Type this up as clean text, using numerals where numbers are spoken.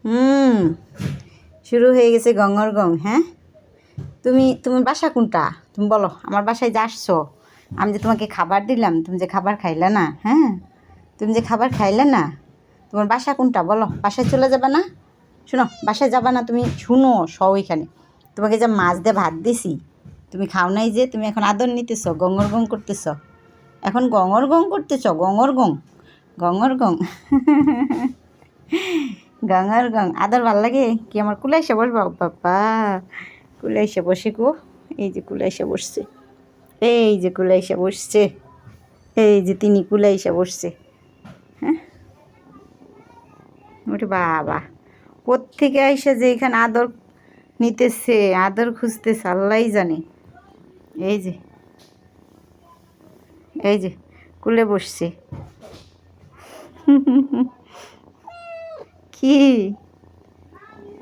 হুম, শুরু হয়ে গেছে গঙ্গর গং। হ্যাঁ, তোমার বাসা কোনটা? তুমি বলো, আমার বাসায় যে আসছো, আমি যে তোমাকে খাবার দিলাম, তুমি যে খাবার খাইলে না। হ্যাঁ, তুমি যে খাবার খাইলে না, তোমার বাসা কোনটা বলো? বাসায় চলে যাবে না? শোনো, বাসায় যাবা না তুমি? শুনো, সব এখানে তোমাকে যে মাছ দিয়ে ভাত দিছি, তুমি খাও নাই যে, তুমি এখন আদর নিতেছ, গঙ্গর গং করতেছ, এখন গঙ্গর গং করতেছ, গঙ্গর গং, গঙ্গর গং। গঙ্গর গং আদর ভাল লাগে কি? আমার কুলে এসে বসবা? বাবা, কুলে এসে বসে গো, এই যে কুলে এসে বসছে, এই যে কুলে এসে বসছে, এই যে তিনি কুলে এসে বসছে। হ্যাঁ, ওরে বাবা, কোত্থেকে আইসা যে এখানে আদর নিতেছে, আদর খুঁজতেছে, আল্লাহই জানে। এই যে, এই যে কুলে বসছে। কি